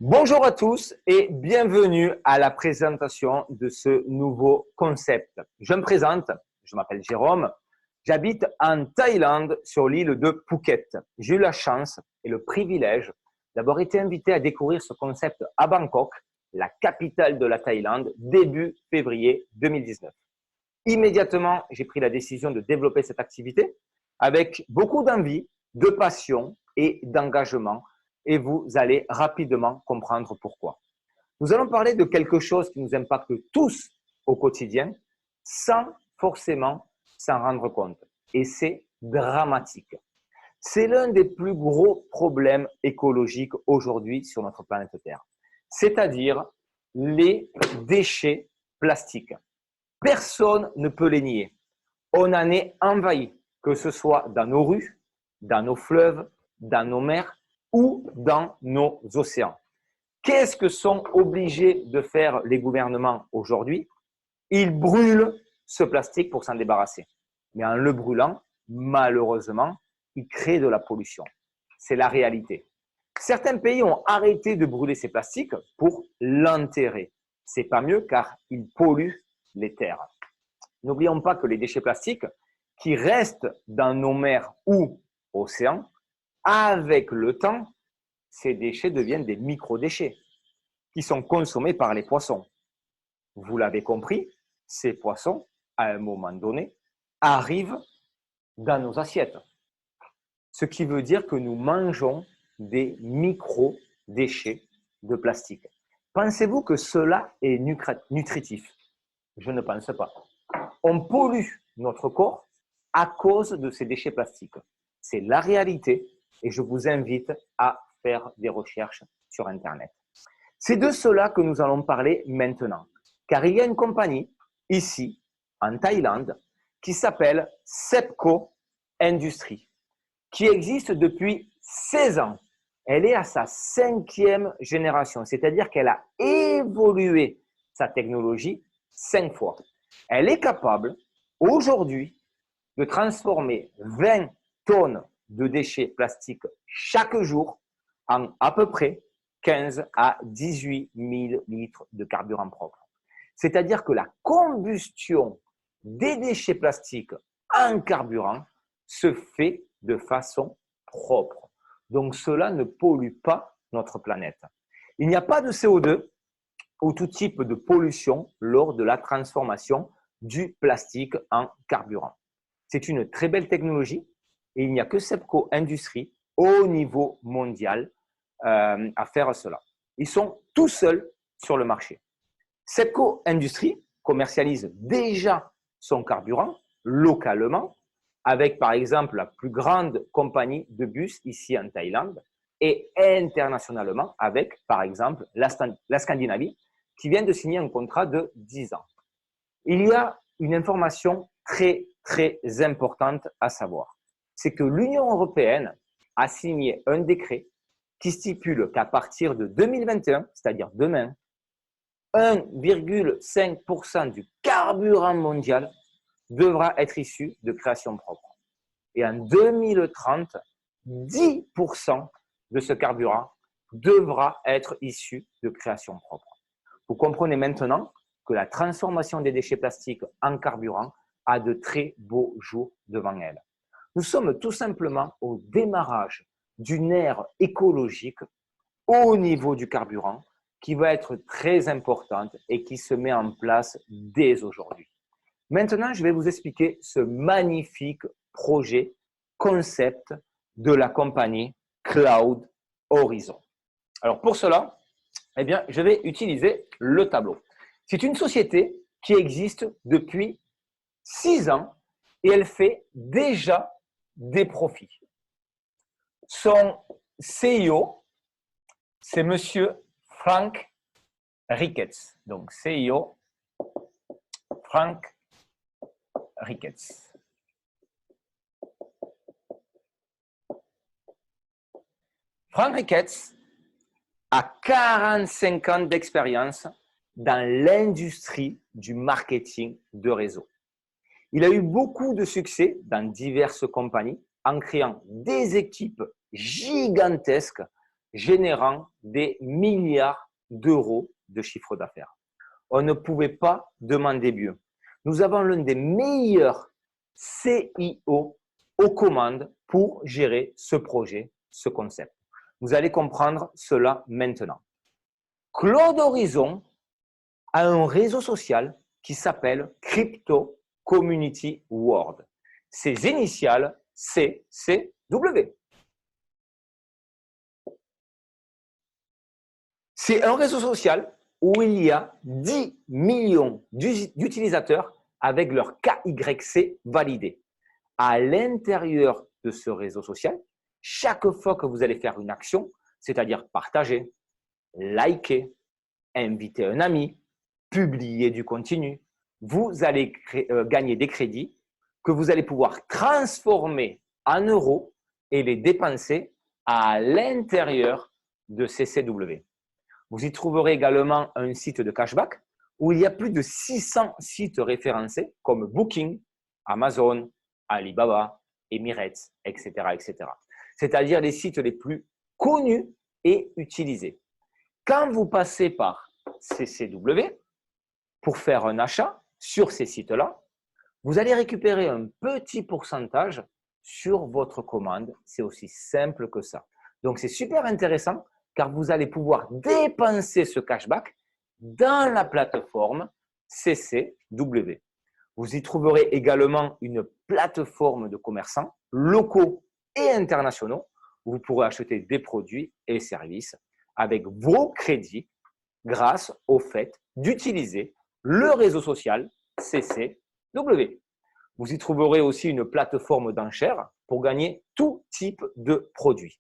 Bonjour à tous et bienvenue à la présentation de ce nouveau concept. Je me présente, je m'appelle Jérôme, j'habite en Thaïlande sur l'île de Phuket. J'ai eu la chance et le privilège d'avoir été invité à découvrir ce concept à Bangkok, la capitale de la Thaïlande, début février 2019. Immédiatement, j'ai pris la décision de développer cette activité avec beaucoup d'envie, de passion et d'engagement. Et vous allez rapidement comprendre pourquoi. Nous allons parler de quelque chose qui nous impacte tous au quotidien sans forcément s'en rendre compte. Et c'est dramatique. C'est l'un des plus gros problèmes écologiques aujourd'hui sur notre planète Terre, c'est-à-dire les déchets plastiques. Personne ne peut les nier. On en est envahi, que ce soit dans nos rues, dans nos fleuves, dans nos mers ou dans nos océans. Qu'est-ce que sont obligés de faire les gouvernements aujourd'hui? Ils brûlent ce plastique pour s'en débarrasser. Mais en le brûlant, malheureusement, ils créent de la pollution. C'est la réalité. Certains pays ont arrêté de brûler ces plastiques pour l'enterrer. C'est pas mieux car ils polluent les terres. N'oublions pas que les déchets plastiques qui restent dans nos mers ou océans, avec le temps, ces déchets deviennent des micro-déchets qui sont consommés par les poissons. Vous l'avez compris, ces poissons, à un moment donné, arrivent dans nos assiettes. Ce qui veut dire que nous mangeons des micro-déchets de plastique. Pensez-vous que cela est nutritif? Je ne pense pas. On pollue notre corps à cause de ces déchets plastiques. C'est la réalité et je vous invite à faire des recherches sur Internet. C'est de cela que nous allons parler maintenant, car il y a une compagnie ici, en Thaïlande, qui s'appelle Sepco Industries, qui existe depuis 16 ans. Elle est à sa 5e génération, c'est-à-dire qu'elle a évolué sa technologie 5 fois. Elle est capable, aujourd'hui, de transformer 20 tonnes de déchets plastiques chaque jour en à peu près 15 à 18 000 litres de carburant propre. C'est-à-dire que la combustion des déchets plastiques en carburant se fait de façon propre. Donc, cela ne pollue pas notre planète. Il n'y a pas de CO2 ou tout type de pollution lors de la transformation du plastique en carburant. C'est une très belle technologie et il n'y a que Sepco Industries au niveau mondial à faire cela. Ils sont tout seuls sur le marché. Sepco Industries commercialise déjà son carburant localement avec par exemple la plus grande compagnie de bus ici en Thaïlande et internationalement avec par exemple la Scandinavie qui vient de signer un contrat de 10 ans. Il y a une information très importante à savoir. C'est que l'Union européenne a signé un décret qui stipule qu'à partir de 2021, c'est-à-dire demain, 1,5% du carburant mondial devra être issu de création propre. Et en 2030, 10% de ce carburant devra être issu de création propre. Vous comprenez maintenant que la transformation des déchets plastiques en carburant a de très beaux jours devant elle. Nous sommes tout simplement au démarrage d'une ère écologique au niveau du carburant qui va être très importante et qui se met en place dès aujourd'hui. Maintenant, je vais vous expliquer ce magnifique projet, concept de la compagnie Cloud Horizon. Alors pour cela, eh bien, je vais utiliser le tableau. C'est une société qui existe depuis 6 ans et elle fait déjà des profits. Son CEO, c'est Monsieur Frank Ricketts. Donc, CEO Frank Ricketts. Frank Ricketts a 45 ans d'expérience dans l'industrie du marketing de réseau. Il a eu beaucoup de succès dans diverses compagnies en créant des équipes gigantesques générant des milliards d'euros de chiffre d'affaires. On ne pouvait pas demander mieux. Nous avons l'un des meilleurs CIO aux commandes pour gérer ce projet, ce concept. Vous allez comprendre cela maintenant. Claude Horizon a un réseau social qui s'appelle Crypto Community World. Ses initiales CCW. C'est un réseau social où il y a 10 millions d'utilisateurs avec leur KYC validé. À l'intérieur de ce réseau social, chaque fois que vous allez faire une action, c'est-à-dire partager, liker, inviter un ami, publier du contenu, vous allez gagner des crédits que vous allez pouvoir transformer en euros et les dépenser à l'intérieur de CCW. Vous y trouverez également un site de cashback où il y a plus de 600 sites référencés comme Booking, Amazon, Alibaba, Emirates, etc., etc. C'est-à-dire les sites les plus connus et utilisés. Quand vous passez par CCW pour faire un achat sur ces sites-là, vous allez récupérer un petit pourcentage sur votre commande. C'est aussi simple que ça. Donc, c'est super intéressant car vous allez pouvoir dépenser ce cashback dans la plateforme CCW. Vous y trouverez également une plateforme de commerçants locaux et internationaux où vous pourrez acheter des produits et services avec vos crédits grâce au fait d'utiliser le réseau social CCW. Vous y trouverez aussi une plateforme d'enchères pour gagner tout type de produits.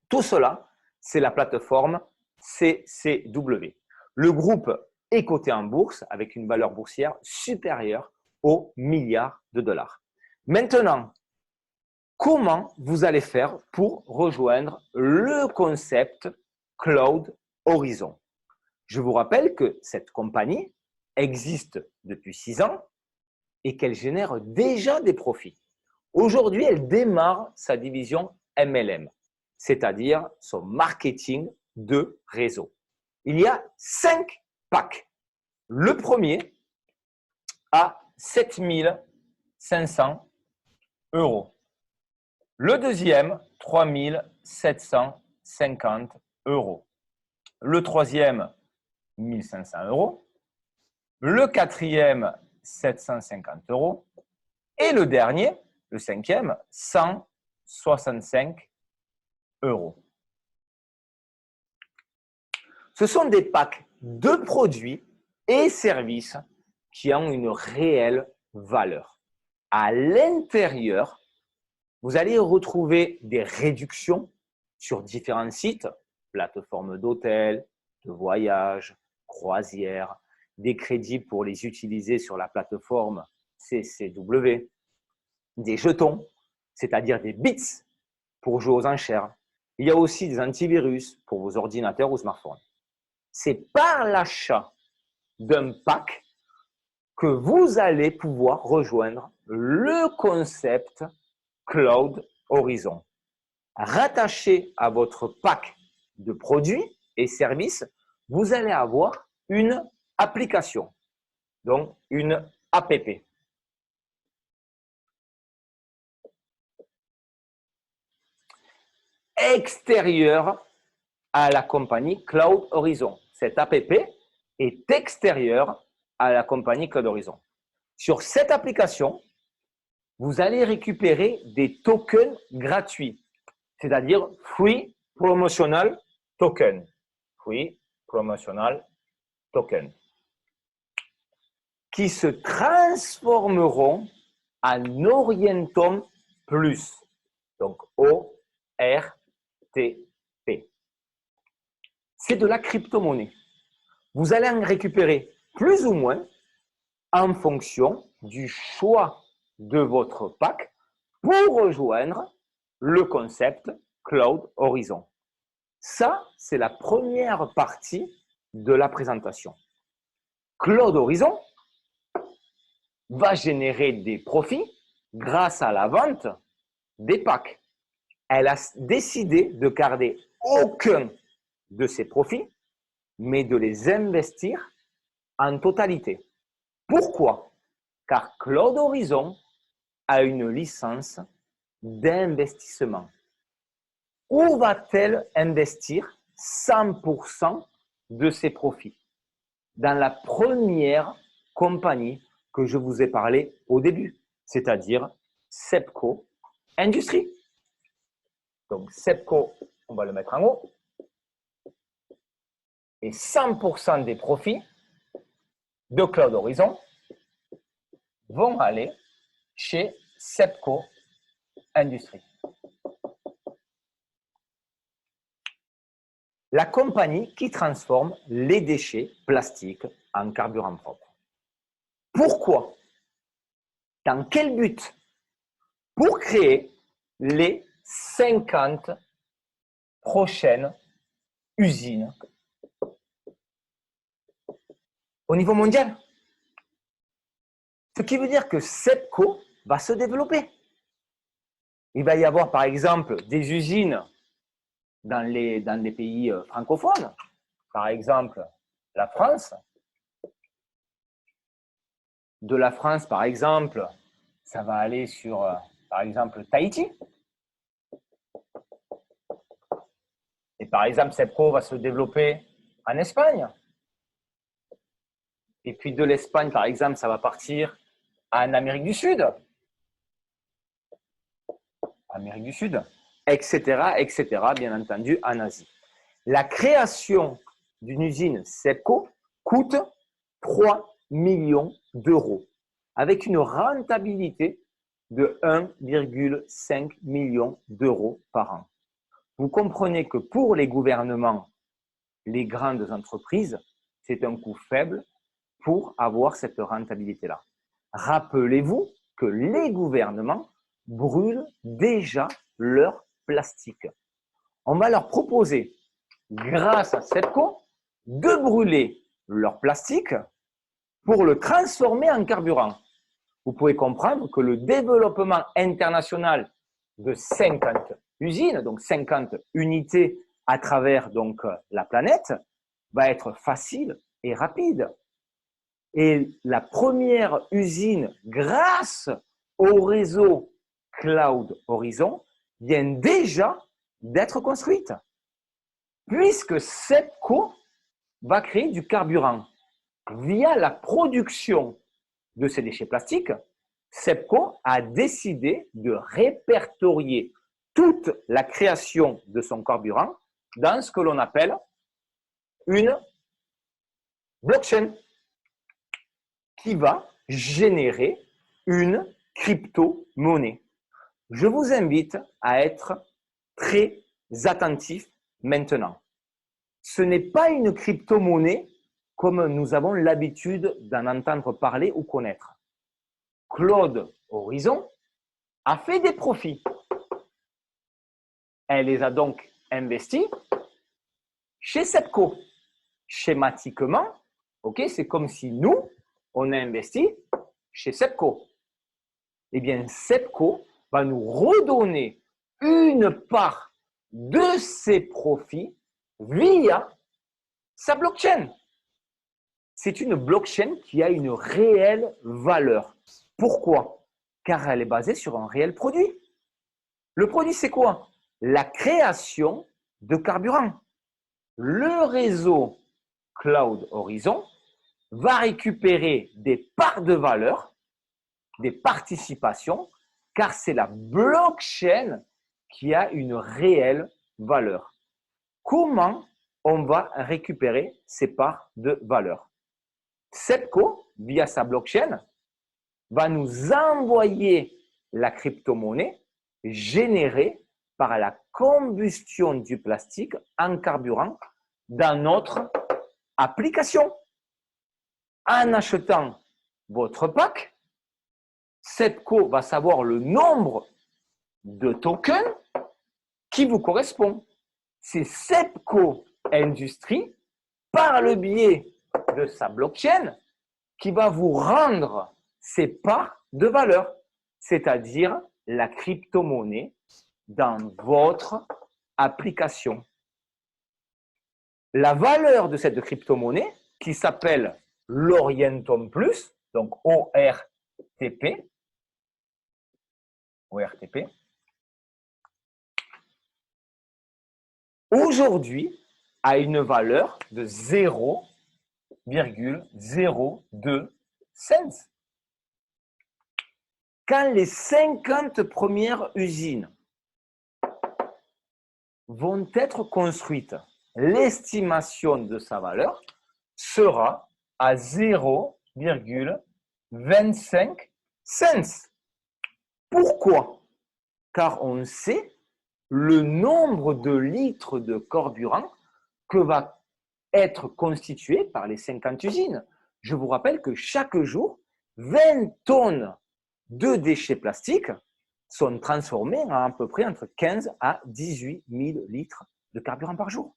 Tout cela, c'est la plateforme CCW. Le groupe est coté en bourse avec une valeur boursière supérieure aux milliards de dollars. Maintenant, comment vous allez faire pour rejoindre le concept Cloud Horizon? Je vous rappelle que cette compagnie existe depuis 6 ans et qu'elle génère déjà des profits. Aujourd'hui, elle démarre sa division MLM, c'est-à-dire son marketing de réseau. Il y a 5 packs. Le premier à 7 500 euros. Le deuxième, 3 750 euros. Le troisième, 1 500 euros. Le quatrième, 750 euros. Et le dernier, le cinquième, 165 euros. Ce sont des packs de produits et services qui ont une réelle valeur. À l'intérieur, vous allez retrouver des réductions sur différents sites, plateformes d'hôtels, de voyages, croisières, des crédits pour les utiliser sur la plateforme CCW, des jetons, c'est-à-dire des bits pour jouer aux enchères. Il y a aussi des antivirus pour vos ordinateurs ou smartphones. C'est par l'achat d'un pack que vous allez pouvoir rejoindre le concept Cloud Horizon. Rattaché à votre pack de produits et services, vous allez avoir une application, donc une APP. Extérieure à la compagnie Cloud Horizon. Cette APP est extérieure à la compagnie Cloud Horizon. Sur cette application, vous allez récupérer des tokens gratuits, c'est-à-dire Free Promotional Token. Free Promotional Token. Qui se transformeront en Orientum Plus. Donc ORTP. C'est de la crypto-monnaie. Vous allez en récupérer plus ou moins en fonction du choix de votre pack pour rejoindre le concept Cloud Horizon. Ça, c'est la première partie de la présentation. Cloud Horizon va générer des profits grâce à la vente des packs. Elle a décidé de garder aucun de ces profits, mais de les investir en totalité. Pourquoi? Car Cloud Horizon a une licence d'investissement. Où va-t-elle investir 100% de ses profits? Dans la première compagnie que je vous ai parlé au début, c'est-à-dire SEPCO Industries. Donc SEPCO, on va le mettre en haut. Et 100% des profits de Cloud Horizon vont aller chez SEPCO Industries. La compagnie qui transforme les déchets plastiques en carburant propre. Pourquoi? Dans quel but? Pour créer les 50 prochaines usines au niveau mondial. Ce qui veut dire que SEPCO va se développer. Il va y avoir par exemple des usines dans les pays francophones, par exemple la France. De la France, par exemple, ça va aller sur, par exemple, Tahiti. Et par exemple, SEPCO va se développer en Espagne. Et puis de l'Espagne, par exemple, ça va partir en Amérique du Sud. Amérique du Sud, etc., bien entendu, en Asie. La création d'une usine SEPCO coûte 3 millions d'euros, avec une rentabilité de 1,5 million d'euros par an. Vous comprenez que pour les gouvernements, les grandes entreprises, c'est un coût faible pour avoir cette rentabilité-là. Rappelez-vous que les gouvernements brûlent déjà leur plastique. On va leur proposer, grâce à SEPCO, de brûler leur plastique pour le transformer en carburant. Vous pouvez comprendre que le développement international de 50 usines, donc 50 unités à travers donc la planète, va être facile et rapide. Et la première usine, grâce au réseau Cloud Horizon, vient déjà d'être construite, puisque SEPCO va créer du carburant via la production de ces déchets plastiques. SEPCO a décidé de répertorier toute la création de son carburant dans ce que l'on appelle une blockchain qui va générer une crypto-monnaie. Je vous invite à être très attentif maintenant. Ce n'est pas une crypto-monnaie comme nous avons l'habitude d'en entendre parler ou connaître. Cloud Horizon a fait des profits. Elle les a donc investis chez SEPCO. Schématiquement, c'est comme si nous, on a investi chez SEPCO. Eh bien, SEPCO va nous redonner une part de ses profits via sa blockchain. C'est une blockchain qui a une réelle valeur. Pourquoi? Car elle est basée sur un réel produit. Le produit, c'est quoi? La création de carburant. Le réseau Cloud Horizon va récupérer des parts de valeur, des participations, car c'est la blockchain qui a une réelle valeur. Comment on va récupérer ces parts de valeur? SEPCO, via sa blockchain, va nous envoyer la crypto-monnaie générée par la combustion du plastique en carburant dans notre application. En achetant votre pack, SEPCO va savoir le nombre de tokens qui vous correspond. C'est SEPCO Industries, par le biais de sa blockchain, qui va vous rendre ces parts de valeur, c'est-à-dire la crypto-monnaie dans votre application. La valeur de cette crypto-monnaie, qui s'appelle l'Orientum Plus, donc ORTP, aujourd'hui a une valeur de 0,02 cents. Quand les 50 premières usines vont être construites, l'estimation de sa valeur sera à 0,25 cents. Pourquoi? Car on sait le nombre de litres de carburant que va être constitué par les 50 usines. Je vous rappelle que chaque jour, 20 tonnes de déchets plastiques sont transformés en à peu près entre 15 à 18 000 litres de carburant par jour.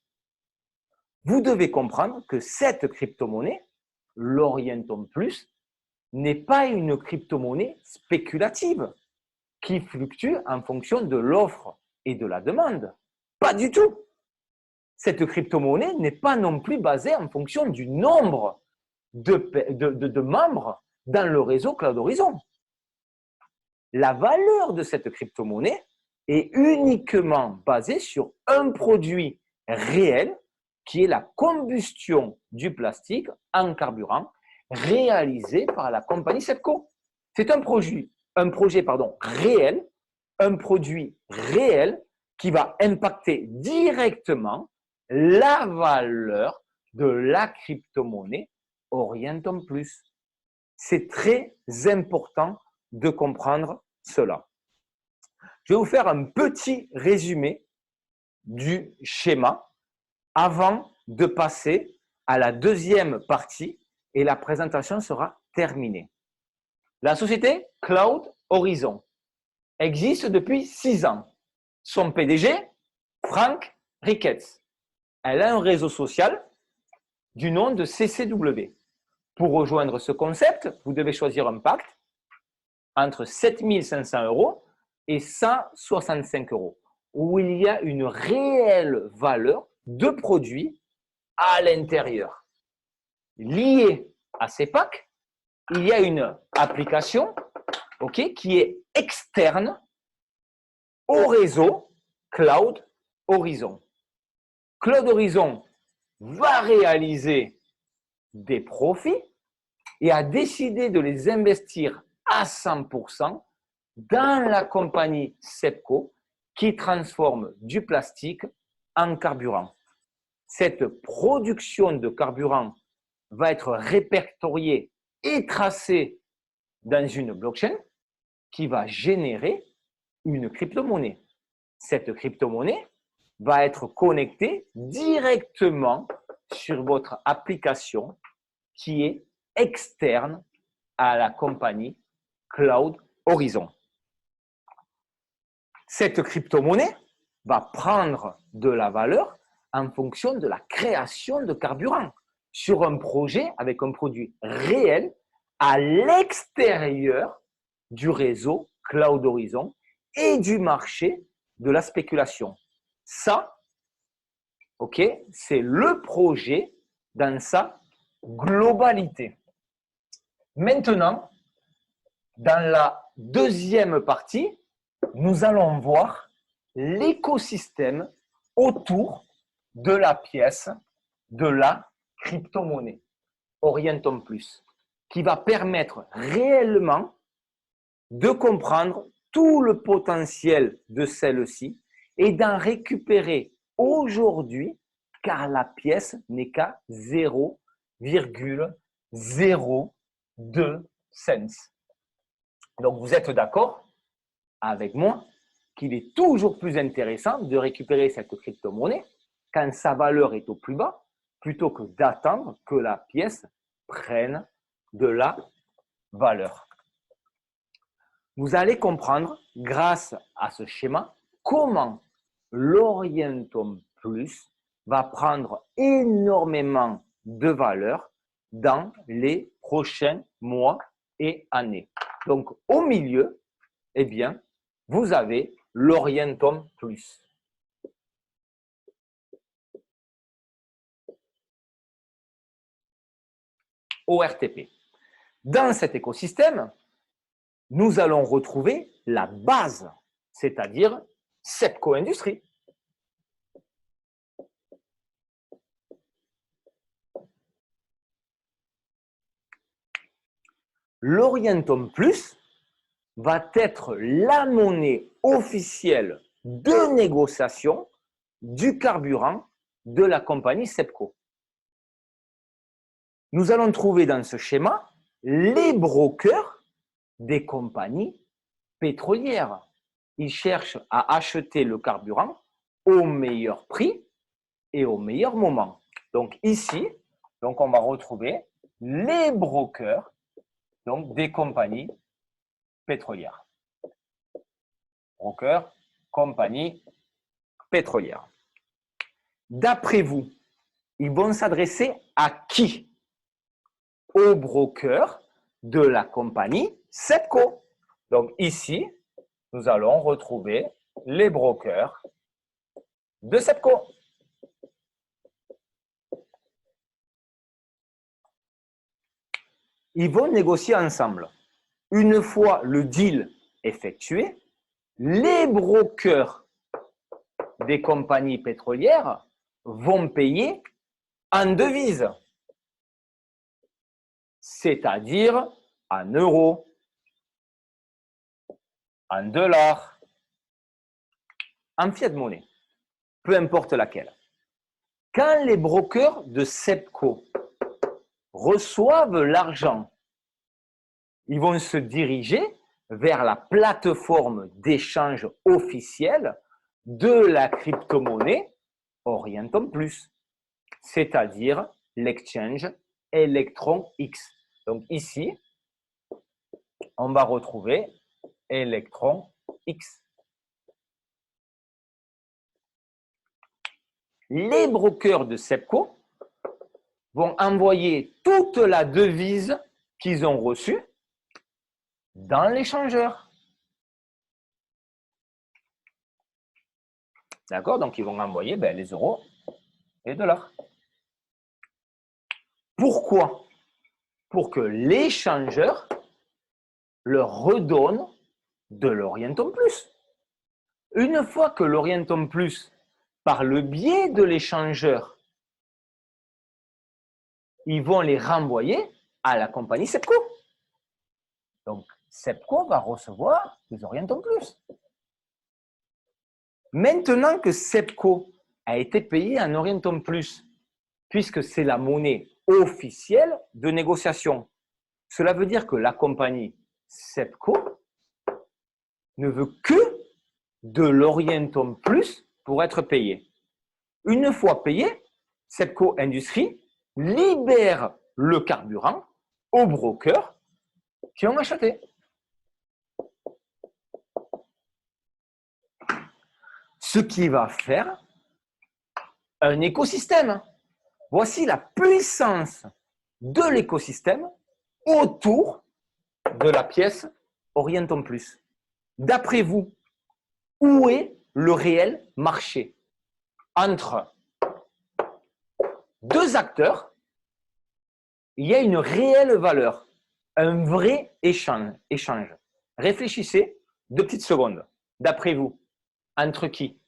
Vous devez comprendre que cette crypto-monnaie, l'Orientum Plus, n'est pas une crypto-monnaie spéculative qui fluctue en fonction de l'offre et de la demande. Pas du tout. Cette crypto-monnaie n'est pas non plus basée en fonction du nombre de membres dans le réseau Cloud Horizon. La valeur de cette crypto-monnaie est uniquement basée sur un produit réel qui est la combustion du plastique en carburant réalisé par la compagnie SEPCO. C'est un projet réel, un produit réel qui va impacter directement la valeur de la crypto-monnaie Orientum Plus. C'est très important de comprendre cela. Je vais vous faire un petit résumé du schéma avant de passer à la deuxième partie et la présentation sera terminée. La société Cloud Horizon existe depuis 6 ans. Son PDG, Frank Ricketts. Elle a un réseau social du nom de CCW. Pour rejoindre ce concept, vous devez choisir un pacte entre 7 500 € et 165 €, où il y a une réelle valeur de produits à l'intérieur. Lié à ces packs, il y a une application qui est externe au réseau Cloud Horizon. Cloud Horizon va réaliser des profits et a décidé de les investir à 100% dans la compagnie SEPCO qui transforme du plastique en carburant. Cette production de carburant va être répertoriée et tracée dans une blockchain qui va générer une crypto-monnaie. Cette crypto-monnaie va être connectée directement sur votre application qui est externe à la compagnie Cloud Horizon. Cette crypto-monnaie va prendre de la valeur en fonction de la création de carburant sur un projet avec un produit réel à l'extérieur du réseau Cloud Horizon et du marché de la spéculation. Ça, c'est le projet dans sa globalité. Maintenant, dans la deuxième partie, nous allons voir l'écosystème autour de la pièce de la crypto-monnaie Orientum Plus, qui va permettre réellement de comprendre tout le potentiel de celle-ci et d'en récupérer aujourd'hui, car la pièce n'est qu'à 0,02 cents. Donc, vous êtes d'accord avec moi qu'il est toujours plus intéressant de récupérer cette crypto-monnaie quand sa valeur est au plus bas, plutôt que d'attendre que la pièce prenne de la valeur. Vous allez comprendre, grâce à ce schéma, comment l'Orientum Plus va prendre énormément de valeur dans les prochains mois et années. Donc, au milieu, vous avez l'Orientum Plus. ORTP. Dans cet écosystème, nous allons retrouver la base, c'est-à-dire SEPCO Industrie. L'Orientum Plus va être la monnaie officielle de négociation du carburant de la compagnie SEPCO. Nous allons trouver dans ce schéma les brokers des compagnies pétrolières. Ils cherchent à acheter le carburant au meilleur prix et au meilleur moment. Donc ici, on va retrouver les brokers des compagnies pétrolières. Brokers, compagnies pétrolières. D'après vous, ils vont s'adresser à qui? Aux brokers de la compagnie SEPCO. Donc ici, nous allons retrouver les brokers de SEPCO. Ils vont négocier ensemble. Une fois le deal effectué, les brokers des compagnies pétrolières vont payer en devises, c'est-à-dire en euros, en dollars, en fiat monnaie, peu importe laquelle. Quand les brokers de SEPCO reçoivent l'argent, ils vont se diriger vers la plateforme d'échange officielle de la crypto-monnaie Orientum Plus, c'est-à-dire l'exchange Electron X. Donc ici, on va retrouver Electron X. Les brokers de SEPCO vont envoyer toute la devise qu'ils ont reçue dans l'échangeur. D'accord? Donc, ils vont envoyer les euros et les dollars. Pourquoi? Pour que l'échangeur leur redonne de l'Orientum Plus. Une fois que l'Orientum Plus, par le biais de l'échangeur, ils vont les renvoyer à la compagnie SEPCO. Donc, SEPCO va recevoir des Orientum Plus. Maintenant que SEPCO a été payé en Orientum Plus, puisque c'est la monnaie officielle de négociation, cela veut dire que la compagnie SEPCO ne veut que de l'Orientum Plus pour être payé. Une fois payé, SEPCO Industrie libère le carburant aux brokers qui ont acheté. Ce qui va faire un écosystème. Voici la puissance de l'écosystème autour de la pièce Orientum Plus. D'après vous, où est le réel marché entre deux acteurs? Il y a une réelle valeur, un vrai échange. Réfléchissez 2 petites secondes. D'après vous, entre qui?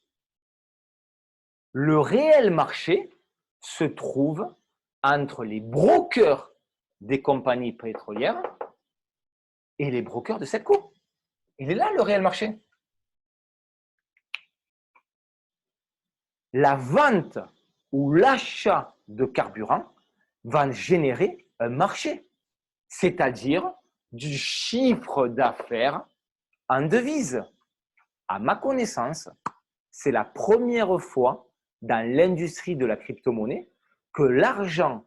Le réel marché se trouve entre les brokers des compagnies pétrolières et les brokers de SEPCO. Il est là le réel marché. La vente ou l'achat de carburant va générer un marché, c'est-à-dire du chiffre d'affaires en devise. À ma connaissance, c'est la première fois dans l'industrie de la crypto-monnaie que l'argent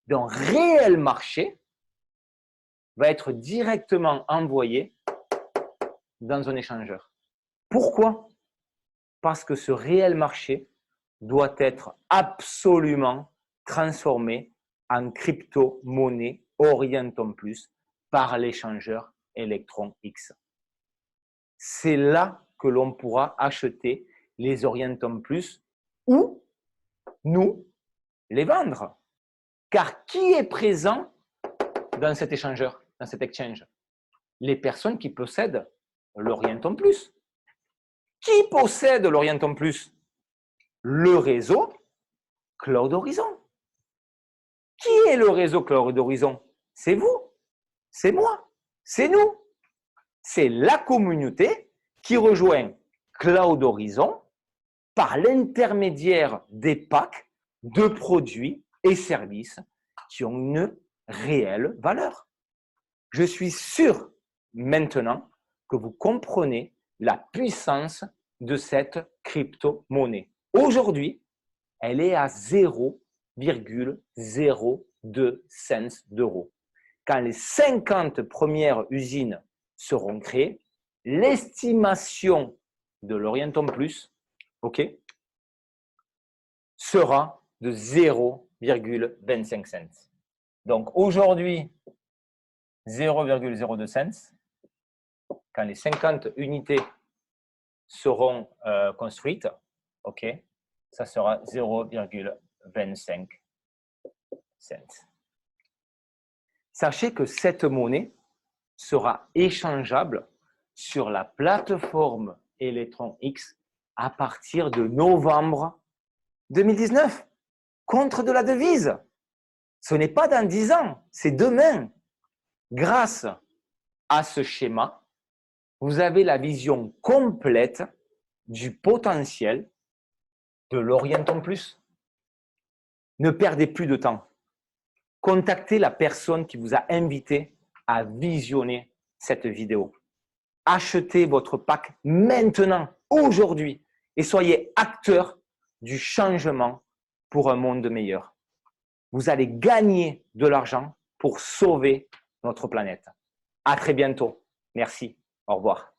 d'un réel marché va être directement envoyé dans un échangeur. Pourquoi? Parce que ce réel marché doit être absolument transformé en crypto-monnaie Orientum Plus par l'échangeur Electron X. C'est là que l'on pourra acheter les Orientum Plus ou nous les vendre. Car qui est présent dans cet échangeur, dans cet exchange? Les personnes qui possèdent l'Orientum Plus. Qui possède l'Orientum Plus? Le réseau Cloud Horizon. Qui est le réseau Cloud Horizon? C'est vous, c'est moi, c'est nous. C'est la communauté qui rejoint Cloud Horizon par l'intermédiaire des packs de produits et services qui ont une réelle valeur. Je suis sûr maintenant que vous comprenez la puissance de cette crypto-monnaie. Aujourd'hui, elle est à 0,02 cents d'euros. Quand les 50 premières usines seront créées, l'estimation de l'Orientum Plus, sera de 0,25 cents. Donc aujourd'hui, 0,02 cents. Quand les 50 unités seront construites, ça sera 0,25 cents. Sachez que cette monnaie sera échangeable sur la plateforme Electron X à partir de novembre 2019 contre de la devise. Ce n'est pas dans 10 ans, c'est demain. Grâce à ce schéma, vous avez la vision complète du potentiel de l'Orientum Plus. Ne perdez plus de temps. Contactez la personne qui vous a invité à visionner cette vidéo. Achetez votre pack maintenant, aujourd'hui, et soyez acteur du changement pour un monde meilleur. Vous allez gagner de l'argent pour sauver notre planète. À très bientôt. Merci. Au revoir.